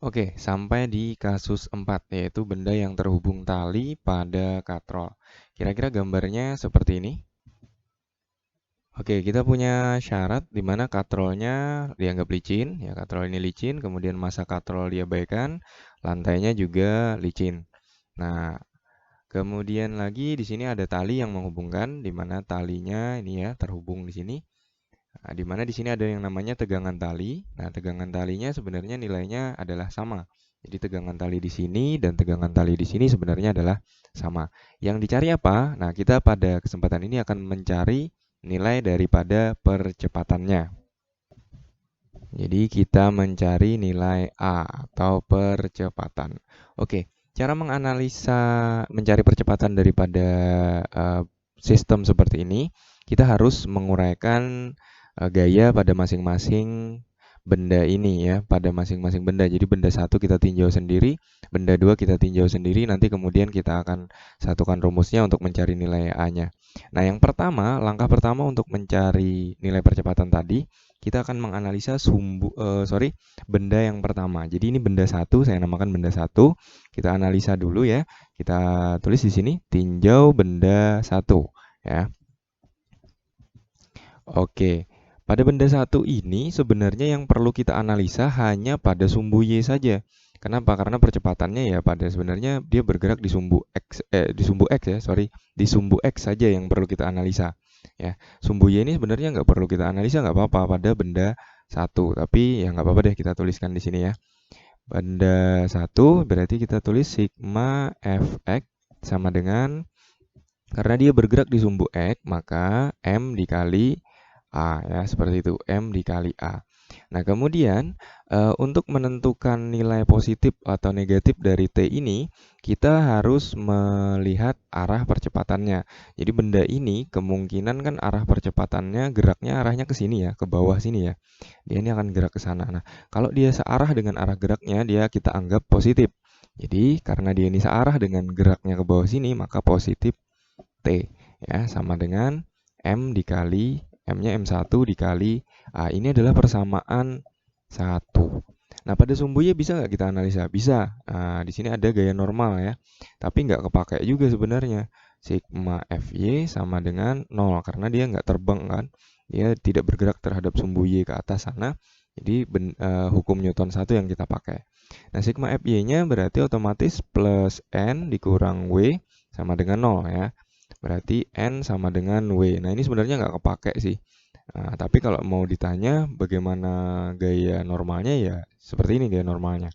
Oke, sampai di kasus 4, yaitu benda yang terhubung tali pada katrol. Kira-kira gambarnya seperti ini. Oke, kita punya syarat di mana katrolnya dianggap licin, ya katrol ini licin, kemudian massa katrol diabaikan, lantainya juga licin. Nah, kemudian lagi di sini ada tali yang menghubungkan, di mana talinya ini ya terhubung di sini. Nah, di mana di sini ada yang namanya tegangan tali. Nah, tegangan talinya sebenarnya nilainya adalah sama. Jadi tegangan tali di sini dan tegangan tali di sini sebenarnya adalah sama. Yang dicari apa? Nah, kita pada kesempatan ini akan mencari nilai daripada percepatannya. Jadi kita mencari nilai A atau percepatan. Oke, cara menganalisa mencari percepatan daripada sistem seperti ini, kita harus menguraikan gaya pada masing-masing benda ini ya, pada masing-masing benda. Jadi benda satu kita tinjau sendiri, benda dua kita tinjau sendiri, nanti kemudian kita akan satukan rumusnya untuk mencari nilai A-nya. Nah, yang pertama, langkah pertama untuk mencari nilai percepatan tadi, kita akan menganalisa benda yang pertama. Jadi ini benda satu, saya namakan benda satu. Kita analisa dulu ya. Kita tulis di sini tinjau benda satu ya. Oke. Pada benda satu ini sebenarnya yang perlu kita analisa hanya pada sumbu Y saja. Kenapa? Karena percepatannya ya pada sebenarnya dia bergerak di sumbu X ya, sorry, di sumbu X saja yang perlu kita analisa. Ya, sumbu Y ini sebenarnya nggak perlu kita analisa, nggak apa-apa pada benda satu, tapi ya nggak apa-apa deh kita tuliskan di sini ya. Benda satu berarti kita tulis sigma Fx sama dengan, karena dia bergerak di sumbu X, maka M dikali A ya, seperti itu, M dikali A. Nah, kemudian untuk menentukan nilai positif atau negatif dari T ini, kita harus melihat arah percepatannya. Jadi benda ini kemungkinan kan arah percepatannya geraknya arahnya ke sini ya, ke bawah sini ya. Dia ini akan gerak ke sana. Nah, kalau dia searah dengan arah geraknya, dia kita anggap positif. Jadi, karena dia ini searah dengan geraknya ke bawah sini, maka positif T ya, sama dengan M dikali M-nya M1 dikali A. Ini adalah persamaan 1. Nah, pada sumbu Y bisa nggak kita analisa? Bisa. Nah, di sini ada gaya normal ya. Tapi nggak kepakai juga sebenarnya. Sigma Fy sama dengan 0 karena dia nggak terbang kan. Dia tidak bergerak terhadap sumbu Y ke atas sana. Jadi hukum Newton 1 yang kita pakai. Nah, sigma Fy-nya berarti otomatis plus N dikurang W sama dengan 0 ya. Berarti N sama dengan W. Nah, ini sebenarnya nggak kepake sih. Nah, tapi kalau mau ditanya bagaimana gaya normalnya ya seperti ini gaya normalnya.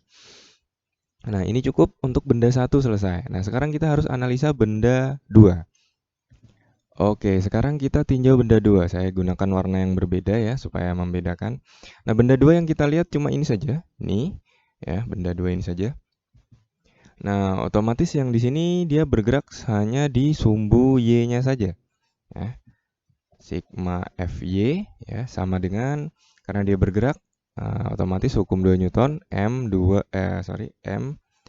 Nah, ini cukup untuk benda satu selesai. Nah, sekarang kita harus analisa benda 2. Oke, sekarang kita tinjau benda 2. Saya gunakan warna yang berbeda ya supaya membedakan. Nah, benda 2 yang kita lihat cuma ini saja. Nih, ya, benda 2 ini saja. Nah, otomatis yang di sini dia bergerak hanya di sumbu Y-nya saja. Ya. Sigma Fy ya sama dengan, karena dia bergerak otomatis hukum 2 Newton M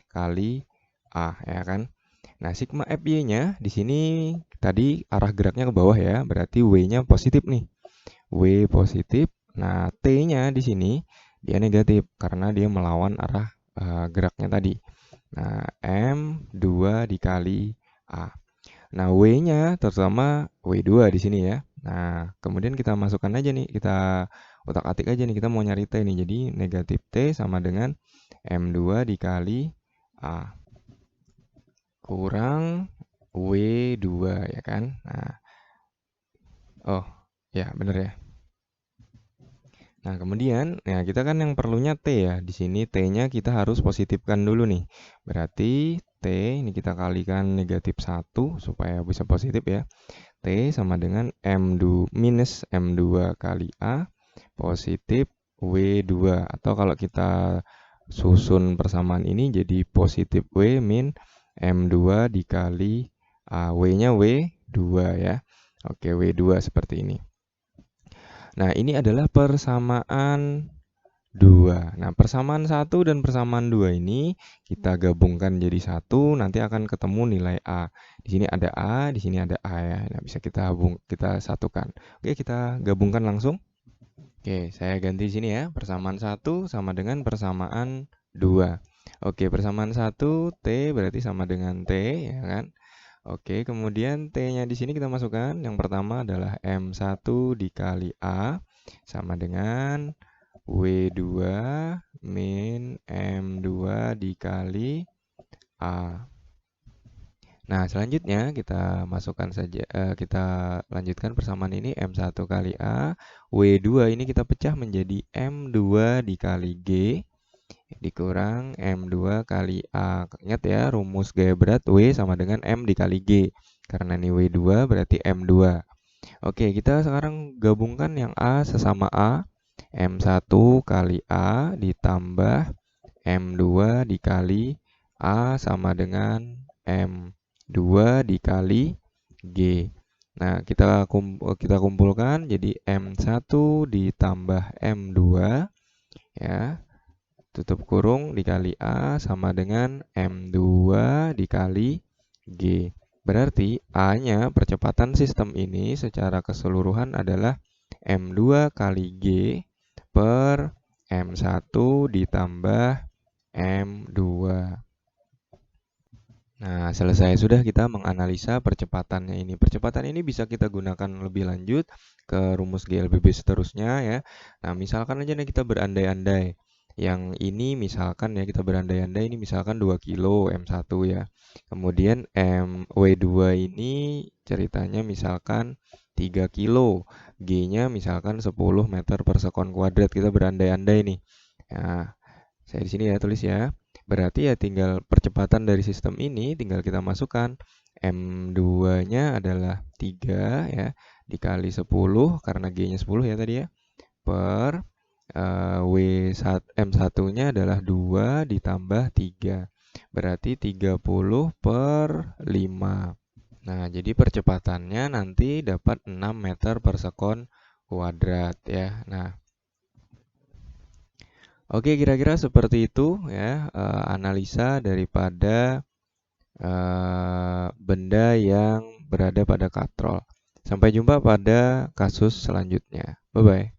kali A ya kan. Nah, sigma Fy-nya di sini tadi arah geraknya ke bawah ya, berarti W-nya positif nih. W positif. Nah, T-nya di sini dia negatif karena dia melawan arah geraknya tadi. Nah, M2 dikali A. Nah, W-nya terutama W2 di sini ya. Nah, kemudian kita masukkan aja nih, kita otak-atik aja nih, kita mau nyari T nih. Jadi negatif T sama dengan M2 dikali A kurang W2 ya kan. Nah, oh ya bener ya. Nah, kemudian ya kita kan yang perlunya T ya. Di sini T-nya kita harus positifkan dulu nih. Berarti T ini kita kalikan negatif 1 supaya bisa positif ya. T sama dengan M2 minus M2 kali A positif W2. Atau kalau kita susun persamaan ini jadi positif W min M2 dikali A. W-nya W2 ya. Oke, W2 seperti ini. Nah, ini adalah persamaan 2. Nah, persamaan 1 dan persamaan 2 ini kita gabungkan jadi satu, nanti akan ketemu nilai A. Di sini ada A, di sini ada A ya. Nah, bisa kita satukan. Oke, kita gabungkan langsung. Oke, saya ganti sini ya. Persamaan 1 sama dengan persamaan 2. Oke, persamaan 1 T berarti sama dengan T, ya kan? Oke, kemudian T-nya di sini kita masukkan. Yang pertama adalah M1 dikali A sama dengan W2 min M2 dikali A. Nah, selanjutnya kita masukkan saja, kita lanjutkan persamaan ini M1 kali A, W2 ini kita pecah menjadi M2 dikali G, dikurang M2 kali A. Ingat ya, rumus gaya berat W sama dengan M dikali G. Karena ini W2 berarti M2. Oke, kita sekarang gabungkan yang A sesama A. M1 kali A ditambah M2 dikali A sama dengan M2 dikali G. Nah, kita kumpulkan jadi M1 ditambah M2 ya. Tutup kurung dikali A sama dengan M2 dikali G. Berarti A-nya percepatan sistem ini secara keseluruhan adalah M2 kali G per M1 ditambah M2. Nah, selesai sudah kita menganalisa percepatannya ini. Percepatan ini bisa kita gunakan lebih lanjut ke rumus GLBB seterusnya ya. Nah, misalkan aja nih kita berandai-andai. Yang ini misalkan ya kita berandai-andai ini misalkan 2 kilo M1 ya. Kemudian W2 ini ceritanya misalkan 3 kilo. G-nya misalkan 10 meter per sekon kuadrat. Kita berandai-andai nih. Nah, saya di sini ya tulis ya. Berarti ya tinggal percepatan dari sistem ini tinggal kita masukkan M2-nya adalah 3 ya dikali 10 karena G-nya 10 ya tadi ya per M1-nya adalah 2 ditambah 3. Berarti 30 per 5. Nah, jadi percepatannya nanti dapat 6 meter per sekon kuadrat ya. Nah, oke, kira-kira seperti itu ya analisa daripada benda yang berada pada katrol. Sampai jumpa pada kasus selanjutnya. Bye-bye.